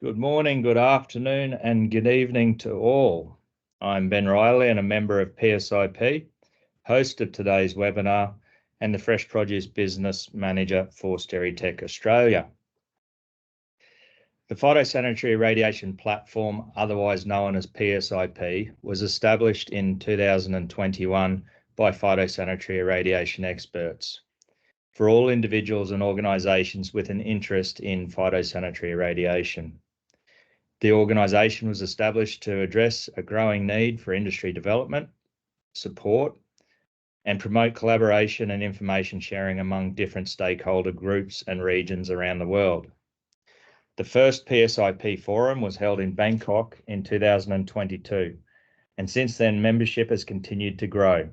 Good morning, good afternoon, and good evening to all. I'm Ben Reilly and a member of PsIP, host of today's webinar, and the Fresh Produce Business Manager for Steritech Australia. The Phytosanitary Irradiation Platform, otherwise known as PsIP, was established in 2021 by phytosanitary irradiation experts for all individuals and organisations with an interest in phytosanitary irradiation. The organisation was established to address a growing need for industry development, support, and promote collaboration and information sharing among different stakeholder groups and regions around the world. The first PsIP forum was held in Bangkok in 2022, and since then membership has continued to grow.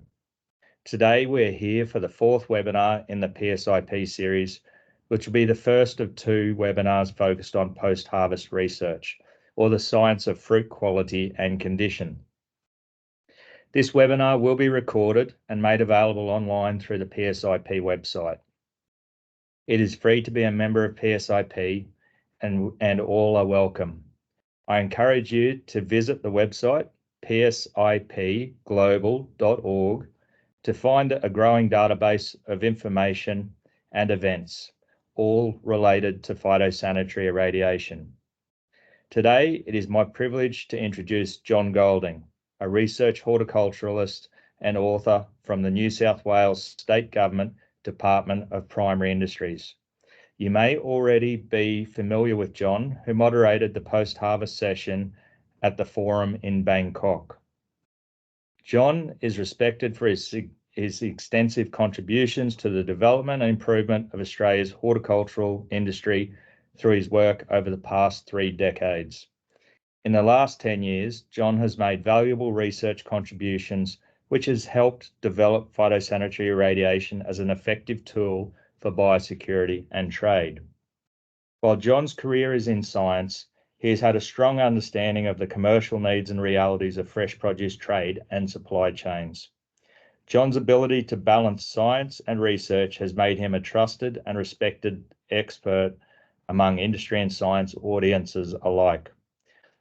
Today we're here for the fourth webinar in the PsIP series, which will be the first of two webinars focused on post-harvest research, or the science of fruit quality and condition. This webinar will be recorded and made available online through the PsIP website. It is free to be a member of PsIP and all are welcome. I encourage you to visit the website psipglobal.org to find a growing database of information and events, all related to phytosanitary irradiation. Today, it is my privilege to introduce John Golding, a research horticulturalist and author from the New South Wales State Government Department of Primary Industries. You may already be familiar with John, who moderated the post-harvest session at the forum in Bangkok. John is respected for his extensive contributions to the development and improvement of Australia's horticultural industry through his work over the past 3 decades. In the last 10 years, John has made valuable research contributions which has helped develop phytosanitary irradiation as an effective tool for biosecurity and trade. While John's career is in science, he has had a strong understanding of the commercial needs and realities of fresh produce trade and supply chains. John's ability to balance science and research has made him a trusted and respected expert among industry and science audiences alike.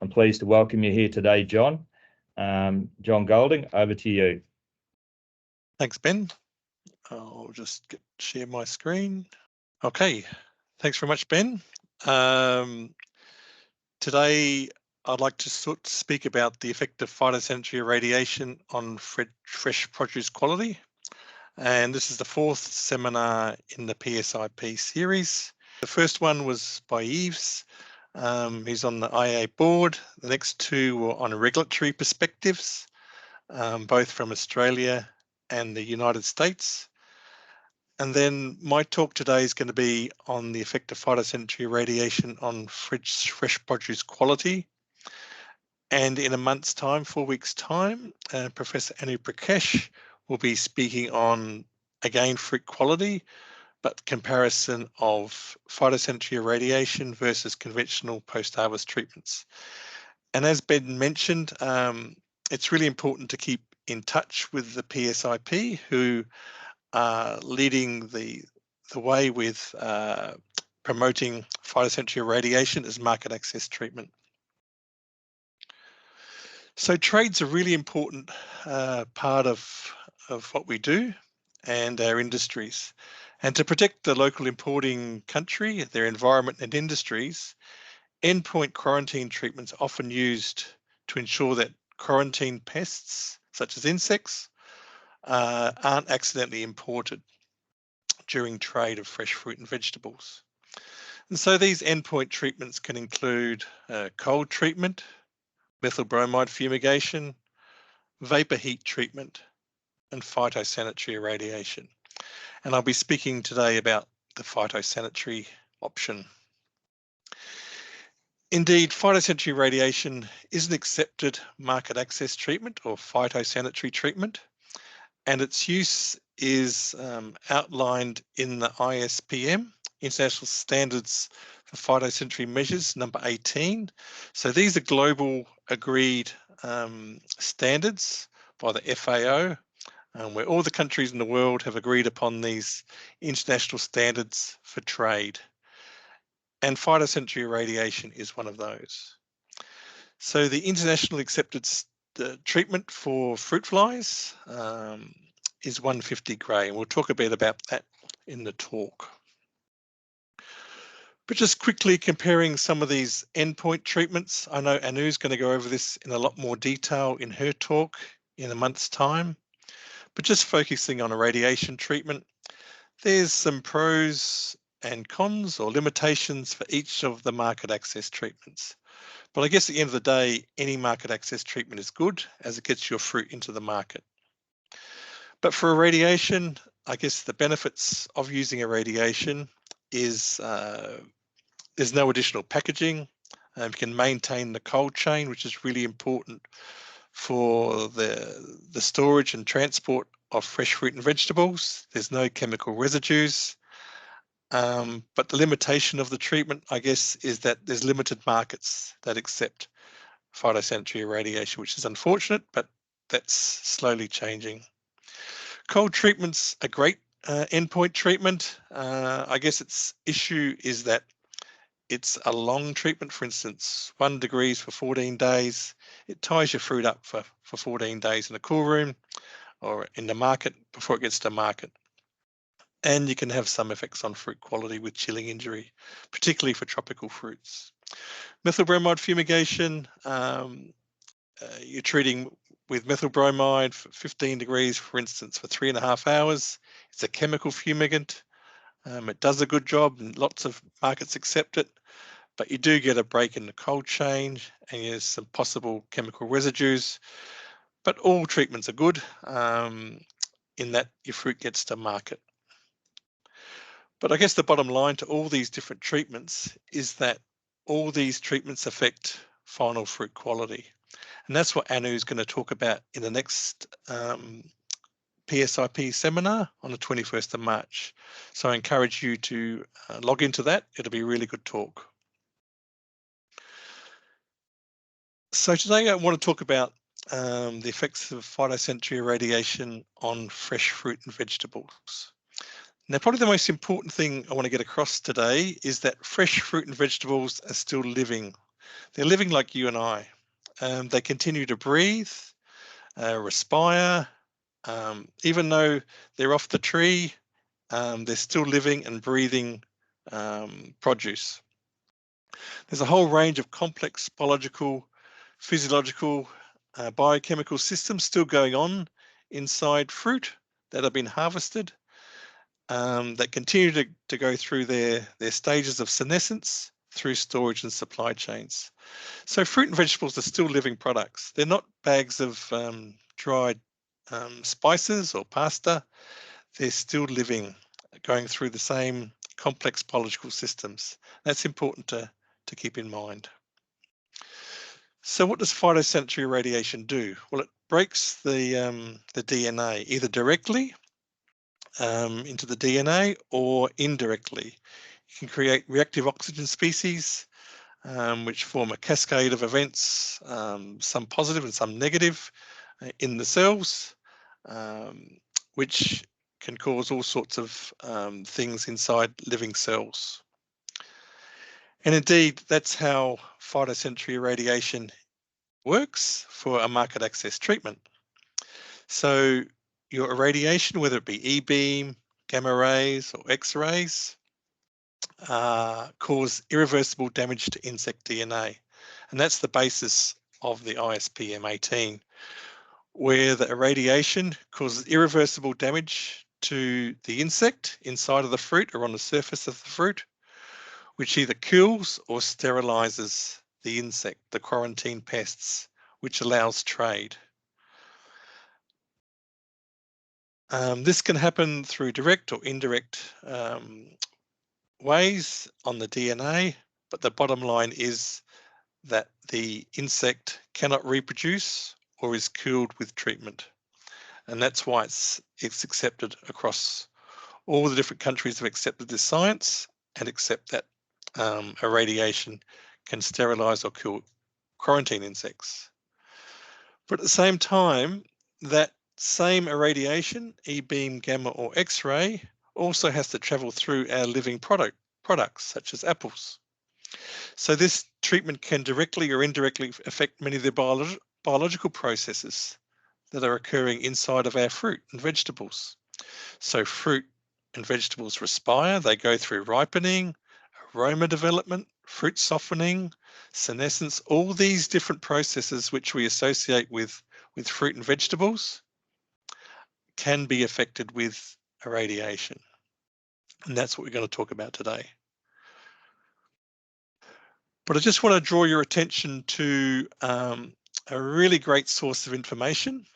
I'm pleased to welcome you here today, John. John Golding, over to you. Thanks, Ben. I'll just share my screen. Okay, thanks very much, Ben. Today, I'd like to speak about the effect of phytosanitary irradiation on fresh produce quality. And this is the fourth seminar in the PsIP series. The first one was by Yves. He's on the IA board. The next two were on regulatory perspectives, both from Australia and the United States. And then my talk today is going to be on the effect of phytosanitary irradiation on fresh produce quality. And in a month's time, 4 weeks' time, Professor Anu Prakash will be speaking on, again, fruit quality, but comparison of phytosanitary irradiation versus conventional post-harvest treatments. And as Ben mentioned, it's really important to keep in touch with the PsIP, who are leading the way with promoting phytosanitary irradiation as market access treatment. So trade's a really important part of what we do and our industries. And to protect the local importing country, their environment and industries, endpoint quarantine treatments are often used to ensure that quarantine pests, such as insects, aren't accidentally imported during trade of fresh fruit and vegetables. And so these endpoint treatments can include cold treatment, methyl bromide fumigation, vapor heat treatment, and phytosanitary irradiation. And I'll be speaking today about the phytosanitary option. Indeed, phytosanitary irradiation is an accepted market access treatment or phytosanitary treatment, and its use is outlined in the ISPM, International Standards for Phytosanitary Measures, number 18. So these are global agreed standards by the FAO, where all the countries in the world have agreed upon these international standards for trade. and phytosanitary irradiation is one of those. So the internationally accepted treatment for fruit flies is 150 gray, and we'll talk a bit about that in the talk. But just quickly comparing some of these endpoint treatments, I know Anu's going to go over this in a lot more detail in her talk in a month's time, but just focusing on irradiation treatment, there's some pros and cons or limitations for each of the market access treatments. But I guess at the end of the day, any market access treatment is good as it gets your fruit into the market. But for irradiation, I guess the benefits of using irradiation is there's no additional packaging. You can maintain the cold chain, which is really important for the storage and transport of fresh fruit and vegetables. There's no chemical residues. But the limitation of the treatment, I guess, is that there's limited markets that accept phytosanitary irradiation, which is unfortunate, but that's slowly changing. Cold treatment's a great endpoint treatment. I guess its issue is that it's a long treatment. For instance, 1 degree for 14 days. It ties your fruit up for 14 days in a cool room or in the market before it gets to market. And you can have some effects on fruit quality with chilling injury, particularly for tropical fruits. Methyl bromide fumigation, you're treating with methyl bromide for 15 degrees, for instance, for 3.5 hours. It's a chemical fumigant. It does a good job and lots of markets accept it, but you do get a break in the cold chain and there's some possible chemical residues. But all treatments are good in that your fruit gets to market. But I guess the bottom line to all these different treatments is that all these treatments affect final fruit quality. And that's what Anu is going to talk about in the next PsIP seminar on the 21st of March. So I encourage you to log into that. It'll be a really good talk. So today I want to talk about the effects of phytosanitary irradiation on fresh fruit and vegetables. Now, probably the most important thing I want to get across today is that fresh fruit and vegetables are still living. They're living like you and I. They continue to breathe, respire. Even though they're off the tree, they're still living and breathing produce. There's a whole range of complex biological, physiological, biochemical systems still going on inside fruit that have been harvested that continue to go through their stages of senescence through storage and supply chains. So fruit and vegetables are still living products. They're not bags of dried spices or pasta. They're still living, going through the same complex biological systems. That's important to keep in mind. So what does phytosanitary irradiation do? Well, it breaks the DNA either directly into the DNA or indirectly. You can create reactive oxygen species which form a cascade of events, some positive and some negative in the cells, which can cause all sorts of things inside living cells. And indeed, that's how phytosanitary irradiation works for a market access treatment. So your irradiation, whether it be E-beam, gamma rays or X-rays, cause irreversible damage to insect DNA. And that's the basis of the ISPM 18, where the irradiation causes irreversible damage to the insect inside of the fruit or on the surface of the fruit, which either kills or sterilizes the insect, the quarantine pests, which allows trade. This can happen through direct or indirect ways on the DNA, but the bottom line is that the insect cannot reproduce or is killed with treatment. And that's why it's accepted across all the different countries have accepted this science and accept that irradiation can sterilize or kill quarantine insects. But at the same time, that same irradiation, E-beam, gamma or X-ray, also has to travel through our living products such as apples. So this treatment can directly or indirectly affect many of the biological processes that are occurring inside of our fruit and vegetables. So fruit and vegetables respire, they go through ripening, aroma development, fruit softening, senescence, all these different processes which we associate with fruit and vegetables can be affected with irradiation. And that's what we're going to talk about today. But I just want to draw your attention to a really great source of information.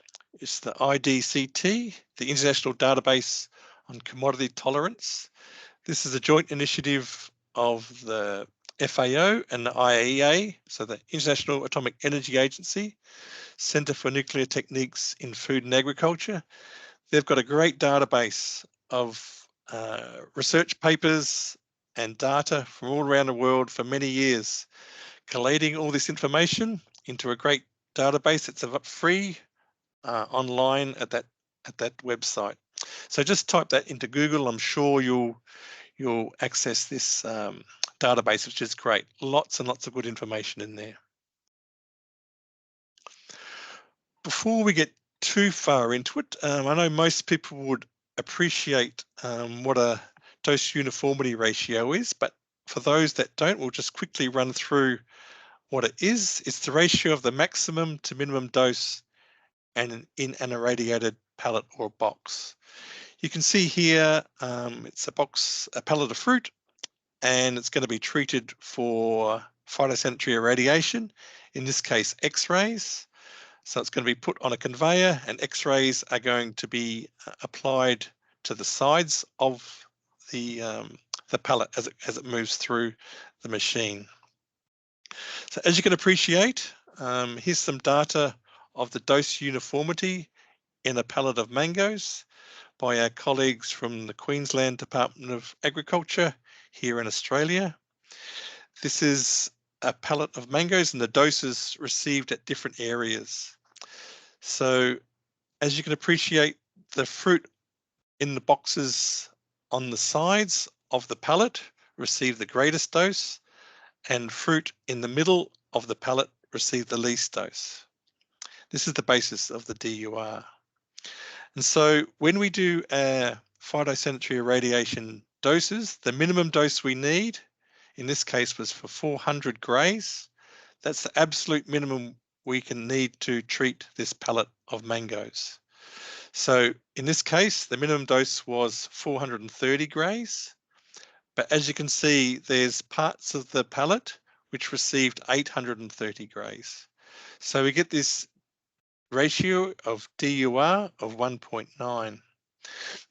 It's the IDCT, the International Database on Commodity Tolerance. This is a joint initiative of the FAO and the IAEA, so the International Atomic Energy Agency, Centre for Nuclear Techniques in Food and Agriculture. They've got a great database of research papers and data from all around the world for many years, collating all this information into a great database. It's free online at that website. So just type that into Google. I'm sure you'll access this database, which is great. Lots and lots of good information in there. Before we get too far into it, I know most people would appreciate what a dose uniformity ratio is, but for those that don't, we'll just quickly run through what it is. It's the ratio of the maximum to minimum dose and in an irradiated pallet or box. You can see here it's a pallet of fruit, and it's going to be treated for phytosanitary irradiation, in this case X-rays. So it's going to be put on a conveyor, and X-rays are going to be applied to the sides of the pallet as it moves through the machine. So as you can appreciate, here's some data of the dose uniformity in a pallet of mangoes by our colleagues from the Queensland Department of Agriculture here in Australia. This is a pallet of mangoes and the doses received at different areas. So as you can appreciate, the fruit in the boxes on the sides of the pallet receive the greatest dose, and fruit in the middle of the pallet receive the least dose. This is the basis of the DUR. And so when we do our phytosanitary irradiation doses, the minimum dose we need, in this case, was for 400 grays. That's the absolute minimum we can need to treat this pallet of mangoes. So in this case, the minimum dose was 430 grays. But as you can see, there's parts of the pallet which received 830 grays. So we get this ratio of DUR of 1.9.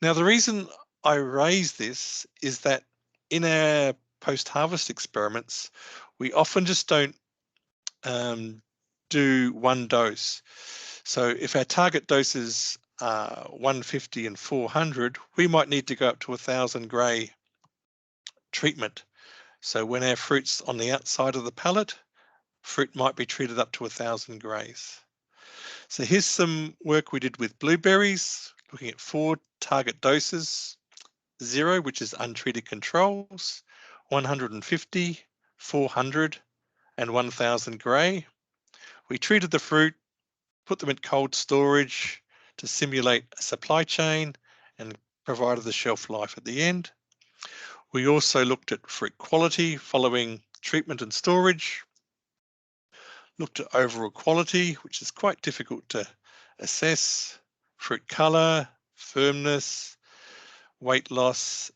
Now, the reason I raise this is that in our post-harvest experiments, we often just don't do one dose. So if our target doses are 150 and 400, we might need to go up to 1,000 gray treatment. So when our fruit's on the outside of the pallet, fruit might be treated up to 1,000 grays. So here's some work we did with blueberries, looking at 4 target doses: 0, which is untreated controls, 150, 400, and 1,000 gray. We treated the fruit, put them in cold storage to simulate a supply chain, and provided the shelf life at the end. We also looked at fruit quality following treatment and storage, looked at overall quality, which is quite difficult to assess, fruit color, firmness, weight loss,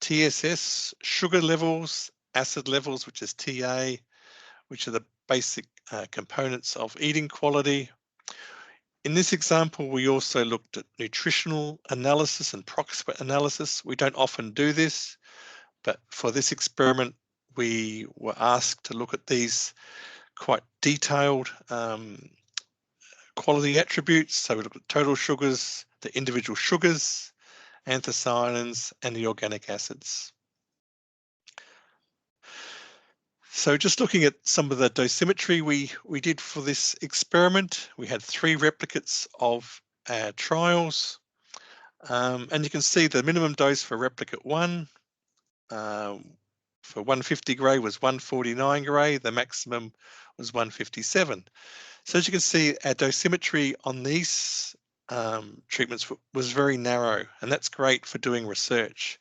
TSS, sugar levels, acid levels, which is TA, which are the basic components of eating quality. In this example, we also looked at nutritional analysis and proximate analysis. We don't often do this, but for this experiment, we were asked to look at these quite detailed quality attributes. So we looked at total sugars, the individual sugars, anthocyanins, and the organic acids. So just looking at some of the dosimetry we did for this experiment, we had 3 replicates of our trials. And you can see the minimum dose for replicate 1 for 150 gray was 149 gray, the maximum was 157. So as you can see, our dosimetry on these treatments was very narrow, and that's great for doing research.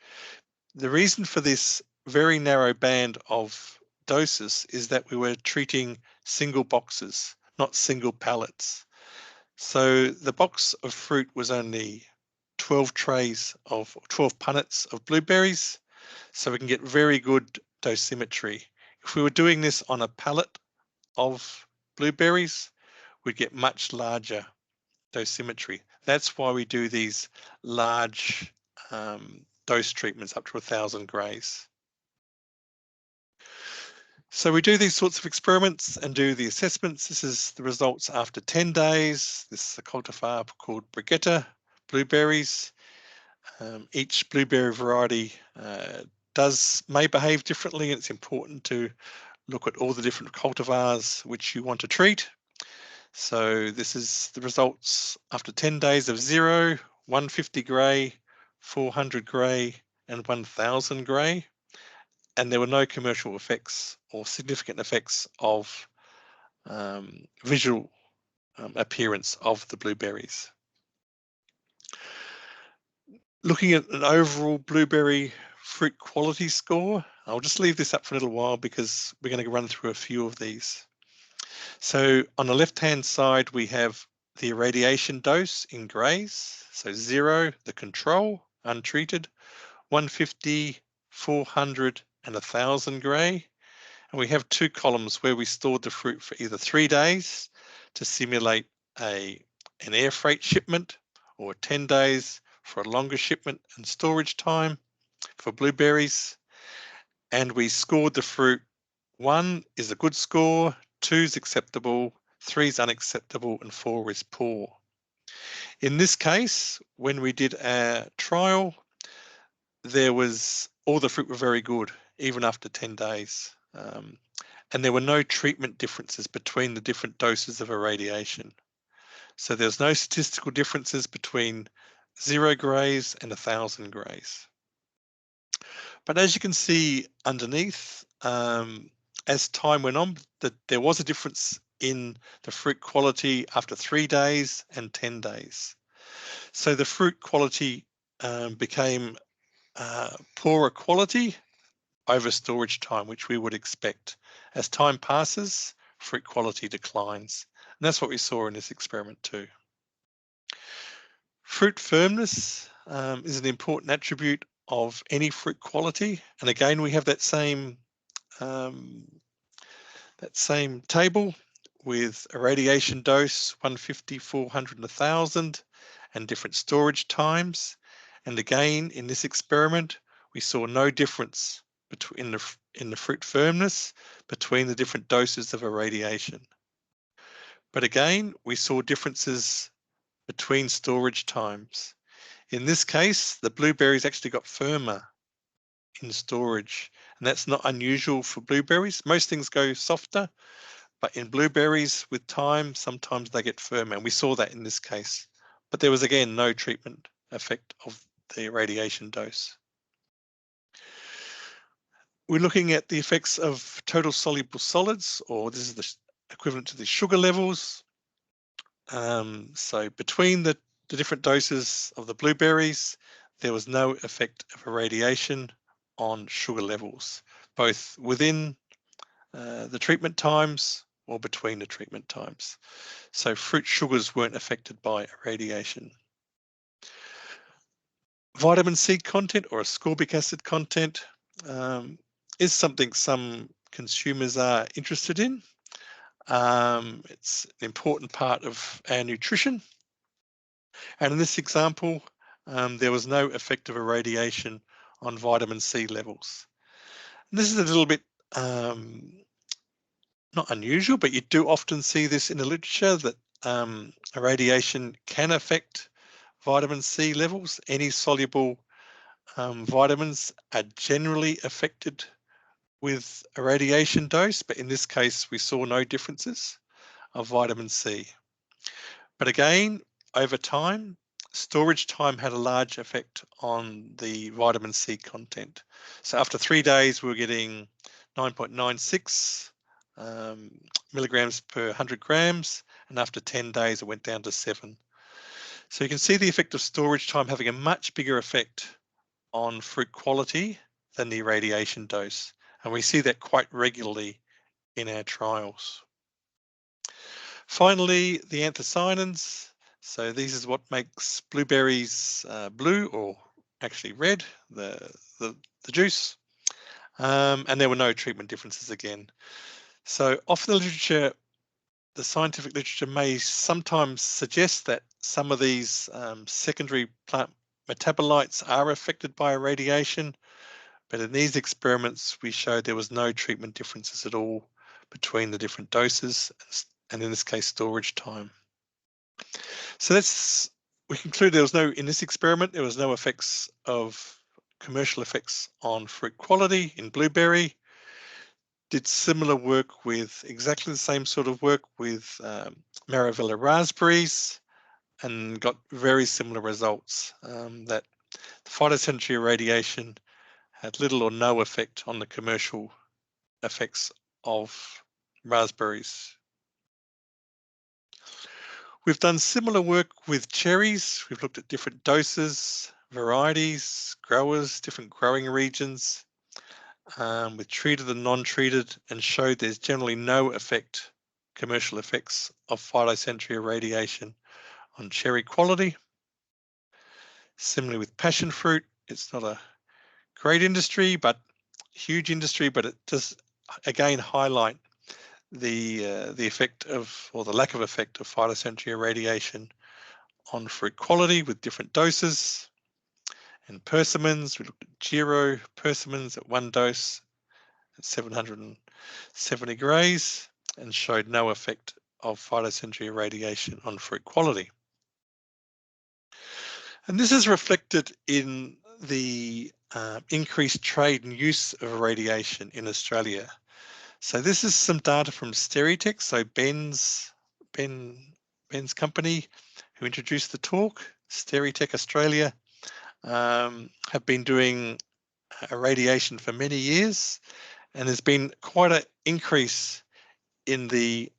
The reason for this very narrow band of doses is that we were treating single boxes, not single pallets. So the box of fruit was only 12 trays of 12 punnets of blueberries, so we can get very good dosimetry. If we were doing this on a pallet of blueberries, we'd get much larger dosimetry. That's why we do these large dose treatments up to 1,000 grays. So we do these sorts of experiments and do the assessments. This is the results after 10 days. This is a cultivar called Brigitta blueberries. Each blueberry variety may behave differently, and it's important to look at all the different cultivars which you want to treat. So this is the results after 10 days of 0, 150 grey, 400 grey, and 1000 grey. And there were no commercial effects or significant effects of visual appearance of the blueberries. Looking at an overall blueberry fruit quality score, I'll just leave this up for a little while because we're going to run through a few of these. So on the left-hand side, we have the irradiation dose in grays. So 0, the control, untreated, 150, 400, and 1000 grey. And we have two columns where we stored the fruit for either 3 days to simulate an air freight shipment, or 10 days for a longer shipment and storage time for blueberries. And we scored the fruit. 1 is a good score, 2 is acceptable, 3 is unacceptable, and 4 is poor. In this case, when we did our trial, all the fruit were very good, even after 10 days. And there were no treatment differences between the different doses of irradiation. So there's no statistical differences between 0 grays and 1000 grays. But as you can see underneath, as time went on, there was a difference in the fruit quality after 3 days and 10 days. So the fruit quality became poorer quality over storage time, which we would expect. As time passes, fruit quality declines. And that's what we saw in this experiment too. Fruit firmness is an important attribute of any fruit quality. And again, we have that same table with irradiation dose, 150, 400, and 1000, and different storage times. And again, in this experiment, we saw no difference in the fruit firmness between the different doses of irradiation. But again, we saw differences between storage times. In this case, the blueberries actually got firmer in storage, and that's not unusual for blueberries. Most things go softer, but in blueberries with time, sometimes they get firmer, and we saw that in this case. But there was, again, no treatment effect of the irradiation dose. We're looking at the effects of total soluble solids, or this is the equivalent to the sugar levels. So between the different doses of the blueberries, there was no effect of irradiation on sugar levels, both within the treatment times or between the treatment times. So fruit sugars weren't affected by irradiation. Vitamin C content or ascorbic acid content is something some consumers are interested in. It's an important part of our nutrition. And in this example, there was no effect of irradiation on vitamin C levels. And this is a little bit not unusual, but you do often see this in the literature that irradiation can affect vitamin C levels. Any soluble vitamins are generally affected with irradiation dose, but in this case, we saw no differences of vitamin C. But again, over time, storage time had a large effect on the vitamin C content. So after 3 days, we were getting 9.96 milligrams per 100 grams, and after 10 days, it went down to 7. So you can see the effect of storage time having a much bigger effect on fruit quality than the irradiation dose. And we see that quite regularly in our trials. Finally, the anthocyanins. So this is what makes blueberries blue, or actually red, the juice. And there were no treatment differences again. So often the literature, the scientific literature may sometimes suggest that some of these secondary plant metabolites are affected by irradiation, but in these experiments we showed there was no treatment differences at all between the different doses, and in this case storage time. So we concluded there was in this experiment there was no effects of commercial effects on fruit quality in blueberry. Did similar work with exactly the same sort of work with Maravilla raspberries, and got very similar results, that the phytosanitary irradiation had little or no effect on the commercial effects of raspberries. We've done similar work with cherries. We've looked at different doses, varieties, growers, different growing regions, with treated and non-treated, and showed there's generally no effect, commercial effects of phytosanitary irradiation on cherry quality. Similarly with passion fruit, it's not a great industry, but huge industry, but it does again highlight the effect of, or the lack of effect of phytosanitary irradiation on fruit quality with different doses. And persimmons, we looked at Giro persimmons at 1 dose at 770 grays, and showed no effect of phytosanitary irradiation on fruit quality. And this is reflected in the increased trade and use of irradiation in Australia. So this is some data from Steritech, so Ben's company who introduced the talk. Steritech Australia have been doing irradiation for many years, and there's been quite an increase in the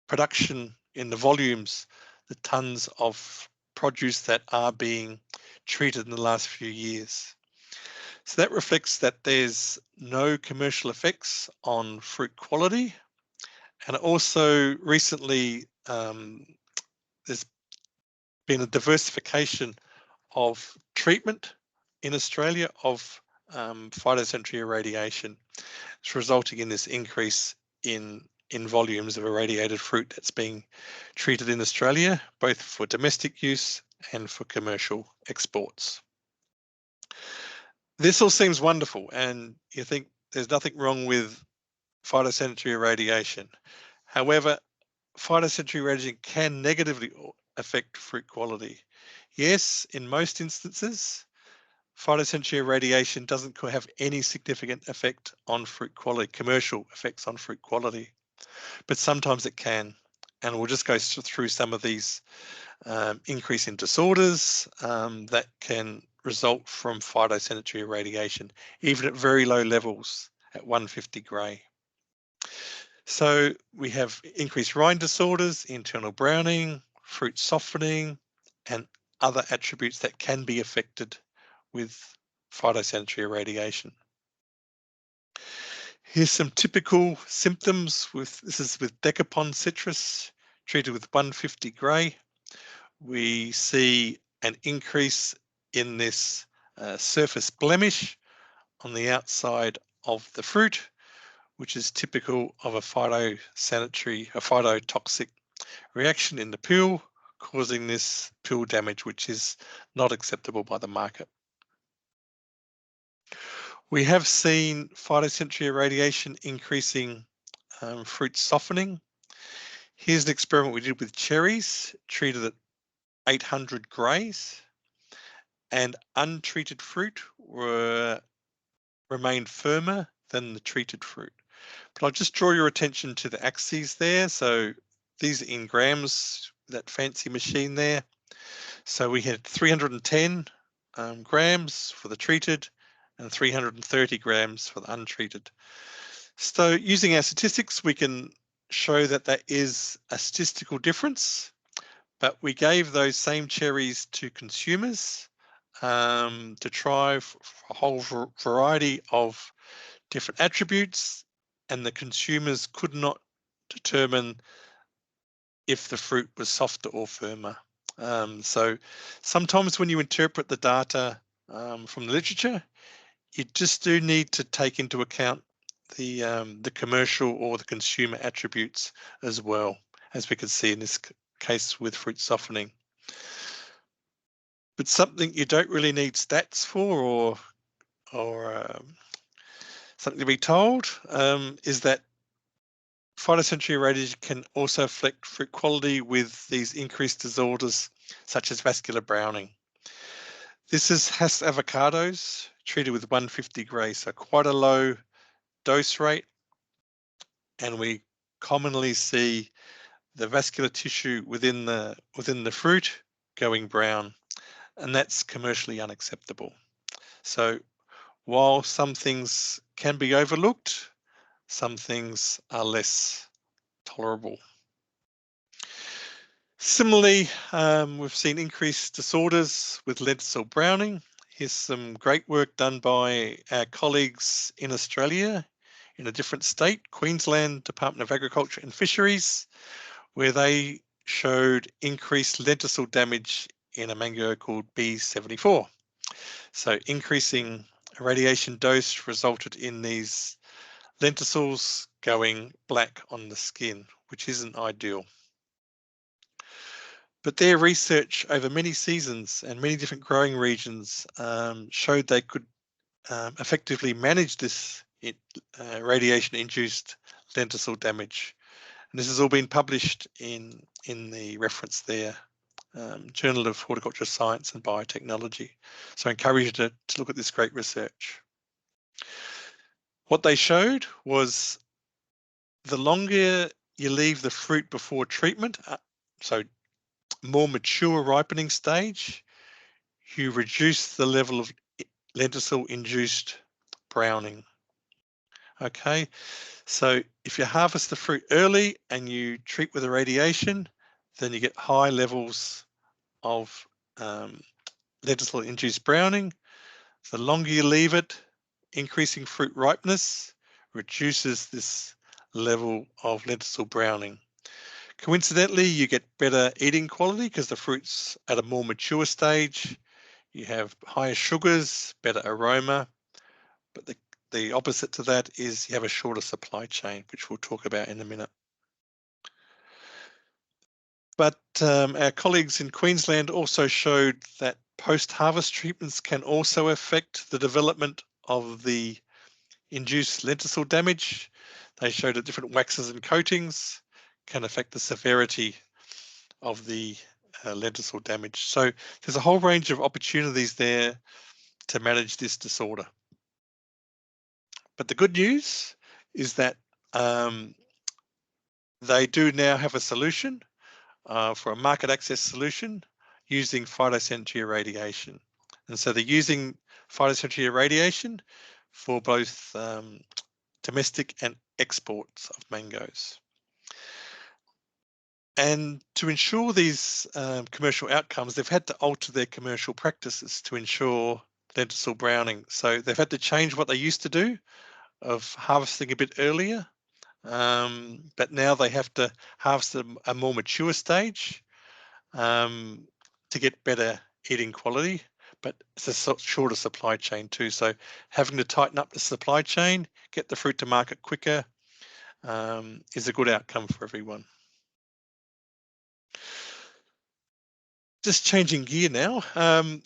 production, in the volumes, the tons of produce that are being treated in the last few years. So that reflects that there's no commercial effects on fruit quality. And also recently, there's been a diversification of treatment in Australia of phytosanitary irradiation. It's resulting in this increase in volumes of irradiated fruit that's being treated in Australia, both for domestic use and for commercial exports. This all seems wonderful, and you think there's nothing wrong with phytosanitary irradiation. However, phytosanitary irradiation can negatively affect fruit quality. Yes, in most instances, phytosanitary irradiation doesn't have any significant effect on fruit quality, commercial effects on fruit quality, but sometimes it can. And we'll just go through some of these increase in disorders that can result from phytosanitary irradiation, even at very low levels at 150 gray. So we have increased rind disorders, internal browning, fruit softening, and other attributes that can be affected with phytosanitary irradiation. Here's some typical symptoms. This is with Decapon citrus treated with 150 gray. We see an increase in this surface blemish on the outside of the fruit, which is typical of a phytotoxic reaction in the peel, causing this peel damage, which is not acceptable by the market. We have seen phytosanitary irradiation increasing fruit softening. Here's an experiment we did with cherries, treated at 800 grays, and untreated fruit remained firmer than the treated fruit. But I'll just draw your attention to the axes there. So these are in grams, that fancy machine there. So we had 310 grams for the treated and 330 grams for the untreated. So using our statistics, we can show that there is a statistical difference, but we gave those same cherries to consumers to try for a whole variety of different attributes, and the consumers could not determine if the fruit was softer or firmer. So sometimes when you interpret the data from the literature, you just do need to take into account the commercial or the consumer attributes as well, as we can see in this case with fruit softening. But something you don't really need stats for or something to be told is that phytosanitary irradiation can also affect fruit quality with these increased disorders such as vascular browning. This is Hass avocados treated with 150 gray, so quite a low dose rate, and we commonly see the vascular tissue within the fruit going brown, and that's commercially unacceptable. So while some things can be overlooked, some things are less tolerable. Similarly, we've seen increased disorders with lenticel browning. Here's some great work done by our colleagues in Australia in a different state, Queensland Department of Agriculture and Fisheries, where they showed increased lenticel damage in a mango called B74. So increasing irradiation dose resulted in these lenticels going black on the skin, which isn't ideal. But their research over many seasons and many different growing regions showed they could effectively manage this radiation-induced lenticel damage. And this has all been published in the reference there, Journal of Horticulture Science and Biotechnology. So I encourage you to look at this great research. What they showed was the longer you leave the fruit before treatment, so more mature ripening stage, you reduce the level of lenticel-induced browning. Okay, so if you harvest the fruit early and you treat with irradiation, then you get high levels of lenticel-induced browning. The longer you leave it, increasing fruit ripeness reduces this level of lenticel browning. Coincidentally, you get better eating quality because the fruit's at a more mature stage. You have higher sugars, better aroma, but the opposite to that is you have a shorter supply chain, which we'll talk about in a minute. But our colleagues in Queensland also showed that post-harvest treatments can also affect the development of the induced lenticel damage. They showed that different waxes and coatings can affect the severity of the lenticel damage. So there's a whole range of opportunities there to manage this disorder. But the good news is that they do now have a solution for a market access solution using phytosanitary irradiation. And so they're using phytosanitary irradiation for both domestic and exports of mangoes. And to ensure these commercial outcomes, they've had to alter their commercial practices to ensure lenticel browning. So they've had to change what they used to do of harvesting a bit earlier, but now they have to harvest a more mature stage to get better eating quality, but it's a shorter supply chain too. So having to tighten up the supply chain, get the fruit to market quicker is a good outcome for everyone. Just changing gear now.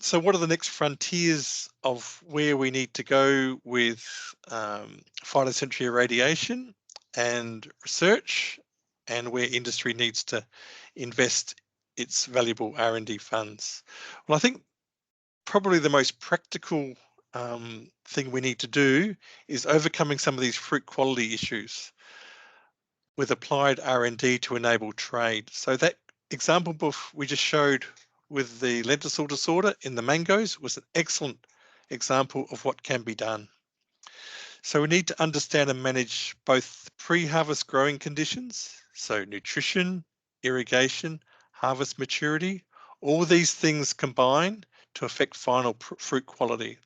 So what are the next frontiers of where we need to go with phytosanitary irradiation and research, and where industry needs to invest its valuable R&D funds? Well, I think probably the most practical thing we need to do is overcoming some of these fruit quality issues with applied R&D to enable trade. So that example book we just showed with the lenticel disorder in the mangoes was an excellent example of what can be done. So we need to understand and manage both pre-harvest growing conditions, so nutrition, irrigation, harvest maturity, all these things combine to affect final fruit quality.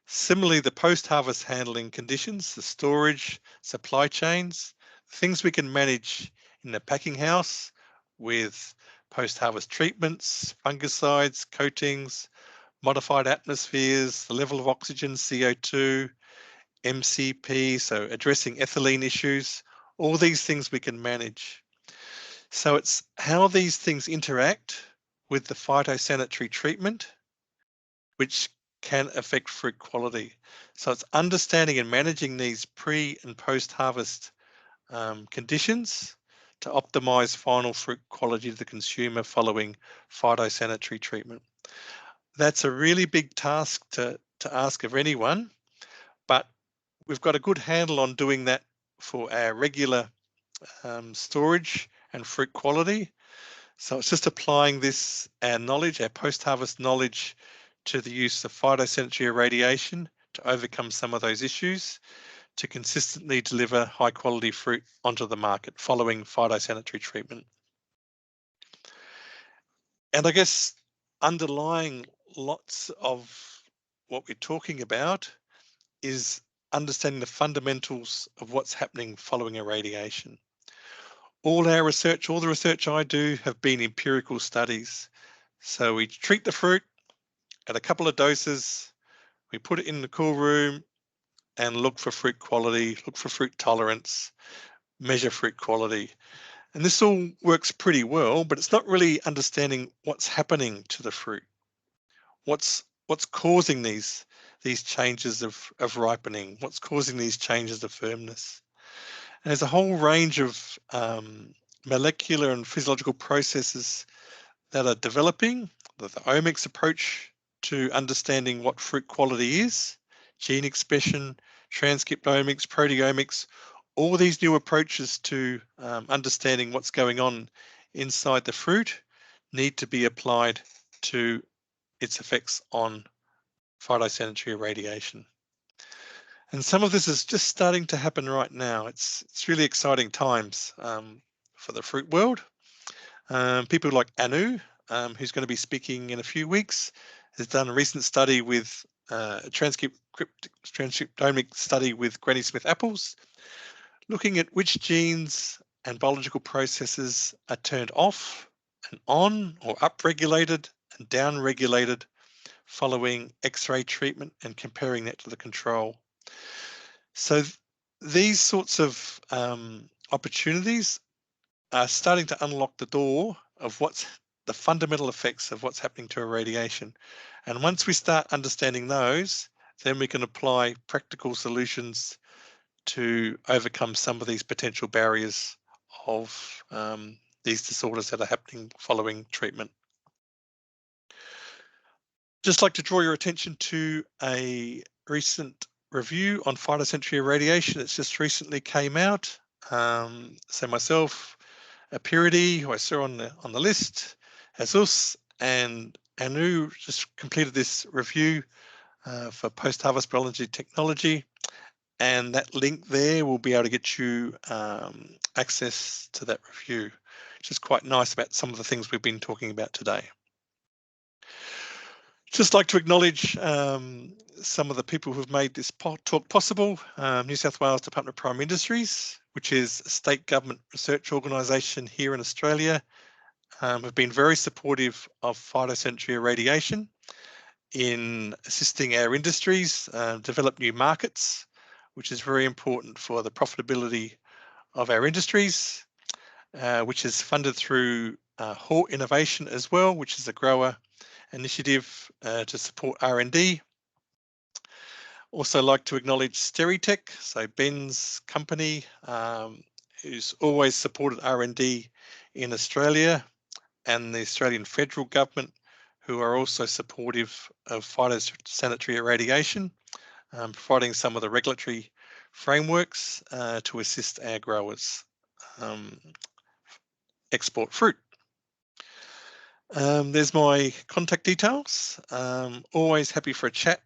Similarly, the post-harvest handling conditions, the storage, supply chains, things we can manage in the packing house with post-harvest treatments, fungicides, coatings, modified atmospheres, the level of oxygen, CO2, MCP, so addressing ethylene issues, all these things we can manage. So it's how these things interact with the phytosanitary treatment, which can affect fruit quality. So it's understanding and managing these pre and post-harvest conditions to optimize final fruit quality to the consumer following phytosanitary treatment. That's a really big task to ask of anyone, but we've got a good handle on doing that for our regular storage and fruit quality. So it's just applying this, our knowledge, our post-harvest knowledge, to the use of phytosanitary irradiation to overcome some of those issues, to consistently deliver high quality fruit onto the market following phytosanitary treatment. And I guess underlying lots of what we're talking about is understanding the fundamentals of what's happening following irradiation. All our research, all the research I do have been empirical studies. So we treat the fruit at a couple of doses, we put it in the cool room and look for fruit quality, look for fruit tolerance, measure fruit quality. And this all works pretty well, but it's not really understanding what's happening to the fruit. What's causing these changes of ripening? What's causing these changes of firmness? And there's a whole range of molecular and physiological processes that are developing. The omics approach to understanding what fruit quality is, gene expression, transcriptomics, proteomics, all these new approaches to understanding what's going on inside the fruit need to be applied to its effects on phytosanitary irradiation. And some of this is just starting to happen right now. It's really exciting times for the fruit world. People like Anu, who's going to be speaking in a few weeks, has done a recent study with a transcriptomic study with Granny Smith apples, looking at which genes and biological processes are turned off and on, or upregulated and downregulated following X-ray treatment, and comparing that to the control. So these sorts of opportunities are starting to unlock the door of what's the fundamental effects of what's happening to irradiation. And once we start understanding those, then we can apply practical solutions to overcome some of these potential barriers of these disorders that are happening following treatment. Just like to draw your attention to a recent review on phytosanitary irradiation. It's just recently came out. So myself, Purity, who I saw on the list, Jesus, and Anu just completed this review for post-harvest biology technology, and that link there will be able to get you access to that review, which is quite nice about some of the things we've been talking about today. Just like to acknowledge some of the people who've made this talk possible. New South Wales Department of Primary Industries, which is a state government research organisation here in Australia, have been very supportive of phytosanitary irradiation in assisting our industries develop new markets, which is very important for the profitability of our industries, which is funded through Hort Innovation as well, which is a grower initiative to support R&D. Also like to acknowledge Steritech, so Ben's company, who's always supported R&D in Australia, and the Australian federal government, who are also supportive of phytosanitary irradiation, providing some of the regulatory frameworks to assist our growers export fruit. There's my contact details. Always happy for a chat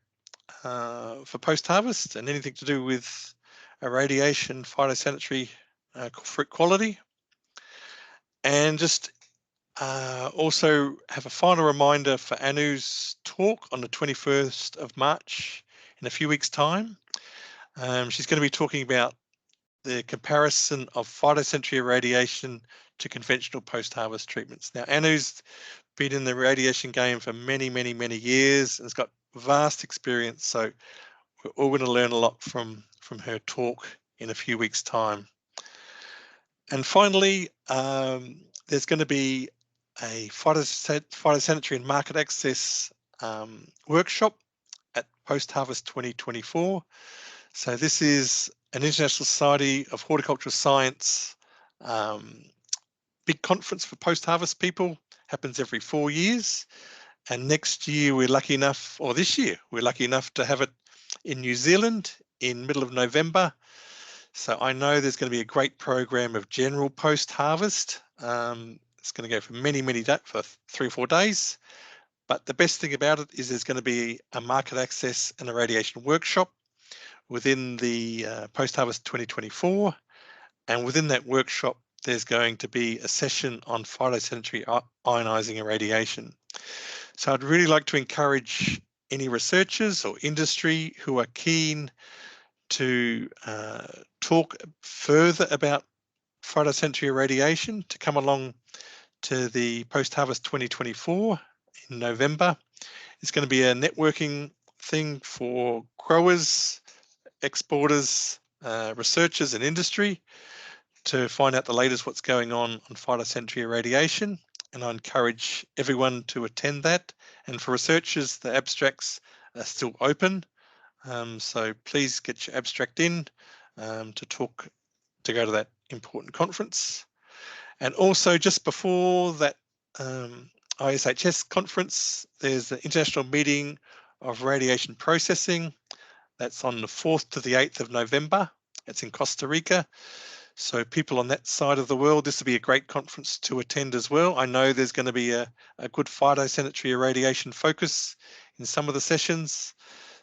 for post-harvest and anything to do with irradiation, phytosanitary fruit quality. And just also have a final reminder for Anu's talk on the 21st of March in a few weeks' time. She's going to be talking about the comparison of phytosanitary irradiation to conventional post-harvest treatments. Now, Anu's been in the radiation game for many, many, many years and has got vast experience. So we're all going to learn a lot from her talk in a few weeks' time. And finally, there's going to be a phytosanitary and market access workshop at Post-Harvest 2024. So this is an International Society of Horticultural Science big conference for post-harvest people, happens every 4 years. And next year we're lucky enough, or this year, we're lucky enough to have it in New Zealand in middle of November. So I know there's going to be a great program of general post-harvest. It's going to go for many, many days, for 3 or 4 days. But the best thing about it is there's going to be a market access and irradiation workshop within the Post-Harvest 2024. And within that workshop, there's going to be a session on phytosanitary ionizing irradiation. So I'd really like to encourage any researchers or industry who are keen to talk further about phytosanitary irradiation to come along to the Post-Harvest 2024 in November. It's going to be a networking thing for growers, exporters, researchers and industry to find out the latest what's going on phytosanitary irradiation. And I encourage everyone to attend that. And for researchers, the abstracts are still open. So please get your abstract in to go to that important conference. And also just before that ISHS conference, there's the International Meeting of Radiation Processing. That's on the 4th to the 8th of November. It's in Costa Rica. So people on that side of the world, this will be a great conference to attend as well. I know there's going to be a good phytosanitary irradiation focus in some of the sessions.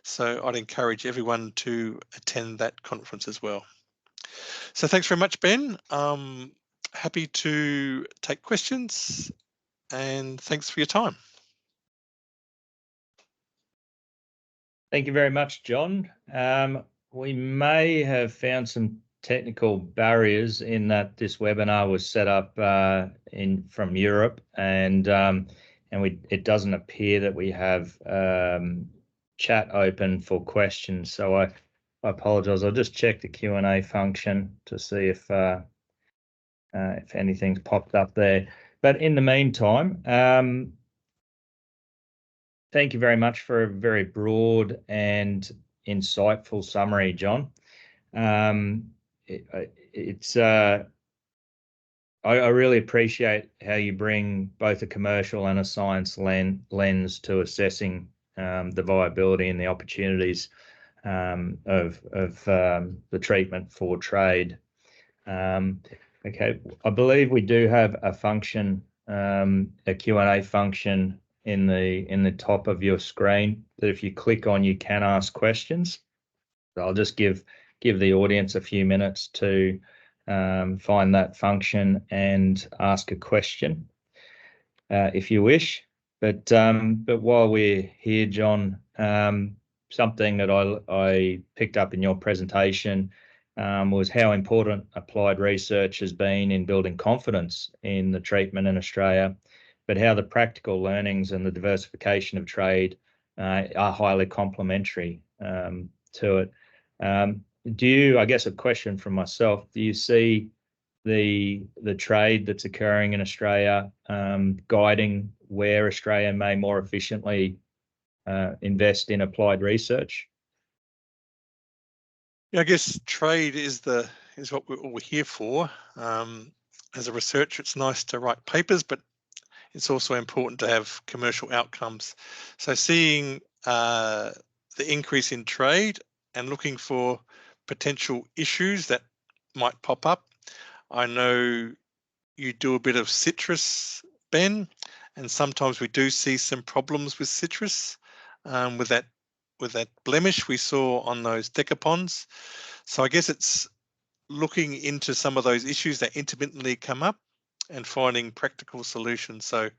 So I'd encourage everyone to attend that conference as well. So thanks very much, Ben. Happy to take questions and thanks for your time. Thank you very much, John. We may have found some technical barriers in that this webinar was set up from Europe, and it doesn't appear that we have chat open for questions. So I apologise. I'll just check the Q&A function to see if anything's popped up there. But in the meantime, thank you very much for a very broad and insightful summary, John. I really appreciate how you bring both a commercial and a science lens to assessing the viability and the opportunities of the treatment for trade. Okay, I believe we do have a function, a Q&A function in the top of your screen that if you click on, you can ask questions. So I'll just give the audience a few minutes to find that function and ask a question if you wish. But while we're here, John, something that I picked up in your presentation was how important applied research has been in building confidence in the treatment in Australia, but how the practical learnings and the diversification of trade are highly complementary to it. I guess a question from myself, do you see the trade that's occurring in Australia guiding where Australia may more efficiently invest in applied research? Yeah, I guess trade is what we're here for. As a researcher, it's nice to write papers, but it's also important to have commercial outcomes. So seeing the increase in trade and looking for potential issues that might pop up. I know you do a bit of citrus, Ben, and sometimes we do see some problems with citrus, with that blemish we saw on those decaponds. So I guess it's looking into some of those issues that intermittently come up and finding practical solutions. So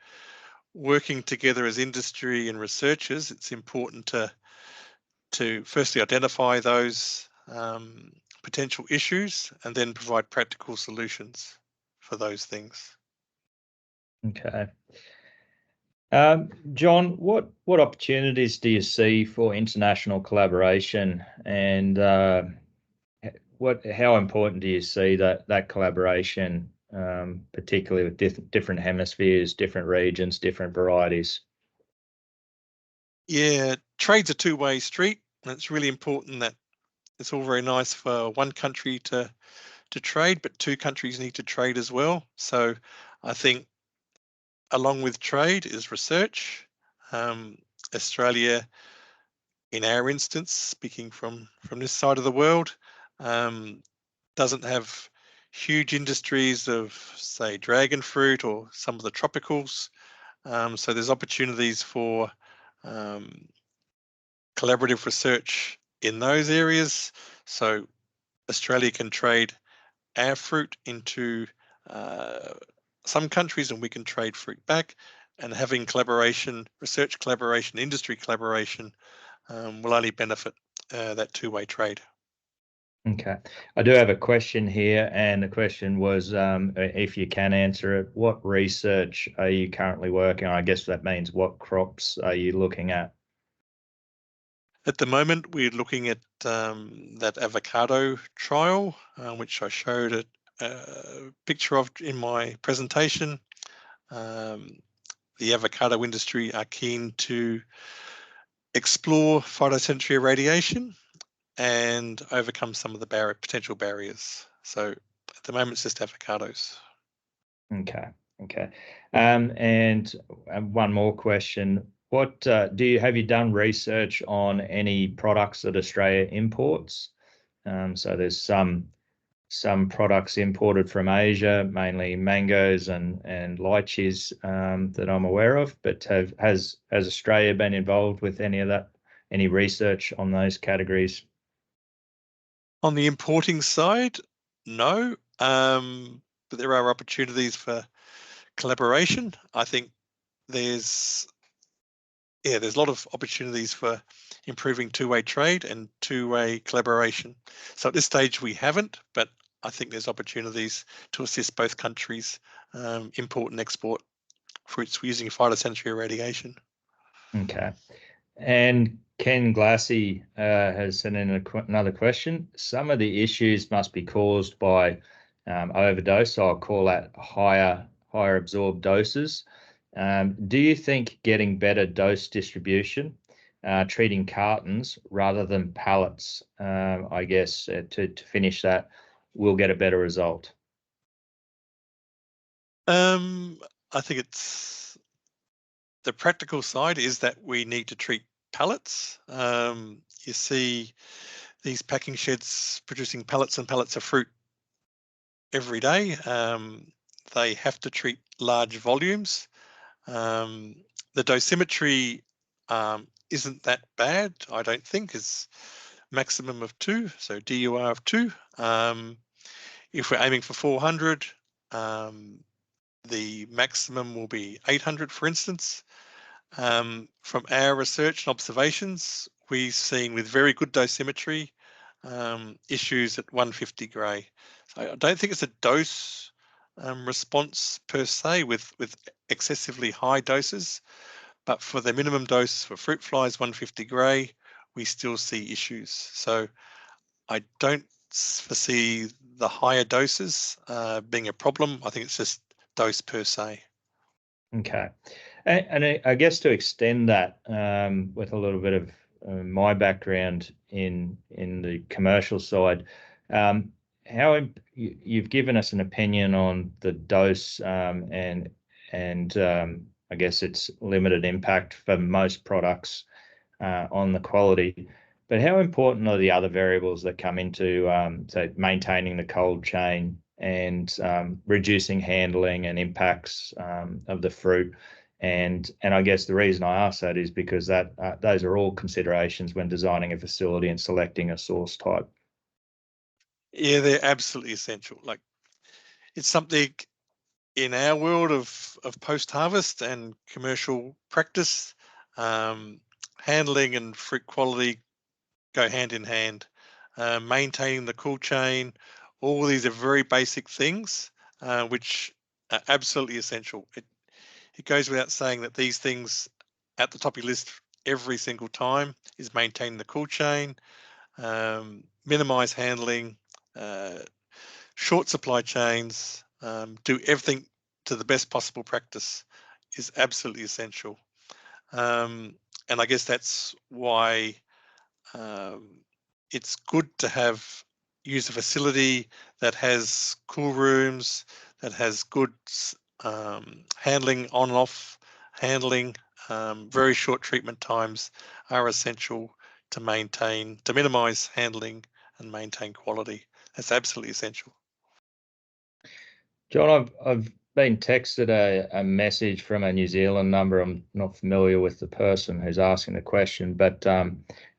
working together as industry and researchers, it's important to firstly identify those potential issues and then provide practical solutions for those things. Okay. John, what opportunities do you see for international collaboration, and how important do you see that collaboration, particularly with different hemispheres, different regions, different varieties? Yeah, trade's a two-way street, and it's really important that it's all very nice for one country to trade, but two countries need to trade as well. So I think along with trade is research. Australia, in our instance, speaking from this side of the world, doesn't have huge industries of, say, dragon fruit or some of the tropicals. So there's opportunities for collaborative research in those areas. So Australia can trade our fruit into some countries and we can trade fruit back, and having collaboration, research collaboration, industry collaboration will only benefit that two-way trade. Okay. I do have a question here, and the question was, if you can answer it, what research are you currently working on? I guess that means what crops are you looking at? At the moment, we're looking at that avocado trial, which I showed a picture of in my presentation. The avocado industry are keen to explore phytosanitary irradiation and overcome some of the potential barriers. So at the moment, it's just avocados. Okay. Okay. And one more question. What have you done research on any products that Australia imports? So there's some products imported from Asia, mainly mangoes and lychees, that I'm aware of. But has Australia been involved with any of that? Any research on those categories? On the importing side, no, but there are opportunities for collaboration. I think there's a lot of opportunities for improving two-way trade and two-way collaboration. So at this stage we haven't, but I think there's opportunities to assist both countries import and export fruits using phytosanitary irradiation. Okay. And Ken Glassy has sent in another question. Some of the issues must be caused by overdose. So I'll call that higher absorbed doses. Do you think getting better dose distribution, treating cartons rather than pallets, I guess, to finish that, will get a better result? I think it's the practical side is that we need to treat pallets. You see these packing sheds producing pallets and pallets of fruit every day. They have to treat large volumes. The dosimetry isn't that bad, I don't think. It's maximum of 2, so DUR of 2. If we're aiming for 400, the maximum will be 800, for instance. From our research and observations, we've seen with very good dosimetry issues at 150 gray. So I don't think it's a dose response per se with excessively high doses, but for the minimum dose for fruit flies 150 gray, we still see issues. So I don't foresee the higher doses being a problem. I think it's just dose per se. Okay. And I guess to extend that, with a little bit of my background in the commercial side, you've given us an opinion on the dose, and I guess it's limited impact for most products on the quality. But how important are the other variables that come into, so maintaining the cold chain and reducing handling and impacts of the fruit, And I guess the reason I ask that is because those are all considerations when designing a facility and selecting a source type. Yeah, they're absolutely essential. Like, it's something in our world of post-harvest and commercial practice, handling and fruit quality go hand in hand. Maintaining the cool chain, all these are very basic things, which are absolutely essential. It goes without saying that these things at the top of your list every single time is maintain the cool chain, minimize handling, short supply chains, do everything to the best possible practice is absolutely essential. And I guess that's why it's good to use a facility that has cool rooms, that has good handling, on and off handling. Very short treatment times are essential to minimize handling and maintain quality. That's absolutely essential. John, I've been texted a message from a New Zealand number. I'm not familiar with the person who's asking the question, but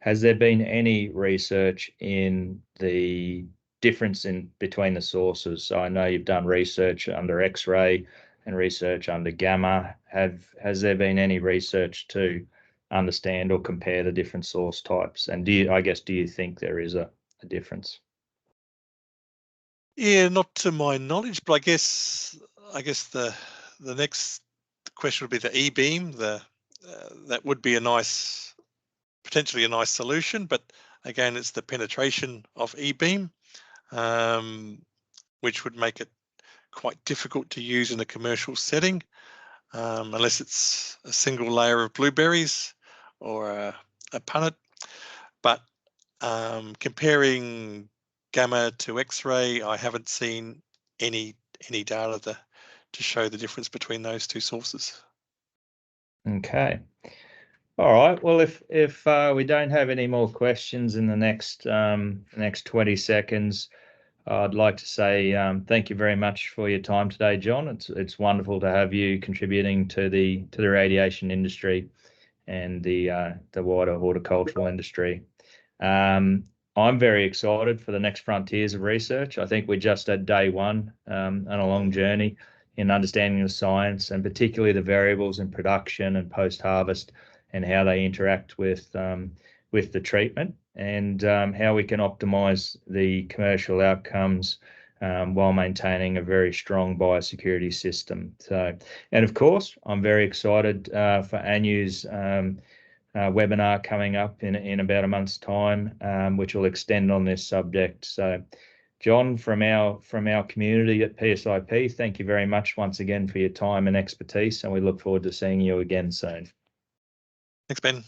has there been any research in the difference between the sources? So I know you've done research under X-ray and research under gamma. Has there been any research to understand or compare the different source types? And do you think there is a difference? Yeah, not to my knowledge, but I guess the next question would be the E-beam. That would be potentially a nice solution, but again, it's the penetration of E-beam, which would make it quite difficult to use in a commercial setting, unless it's a single layer of blueberries or a punnet. But comparing gamma to X-ray, I haven't seen any data to show the difference between those two sources. Okay. All right. Well, if we don't have any more questions in the next 20 seconds, I'd like to say thank you very much for your time today, John. It's wonderful to have you contributing to the radiation industry and the wider horticultural industry. I'm very excited for the next frontiers of research. I think we're just at day one on a long journey in understanding the science, and particularly the variables in production and post-harvest and how they interact with the treatment, and how we can optimize the commercial outcomes while maintaining a very strong biosecurity system. So, and of course, I'm very excited for Anu's webinar coming up in about a month's time, which will extend on this subject. So, John, from our community at PsIP, thank you very much once again for your time and expertise, and we look forward to seeing you again soon. Thanks, Ben.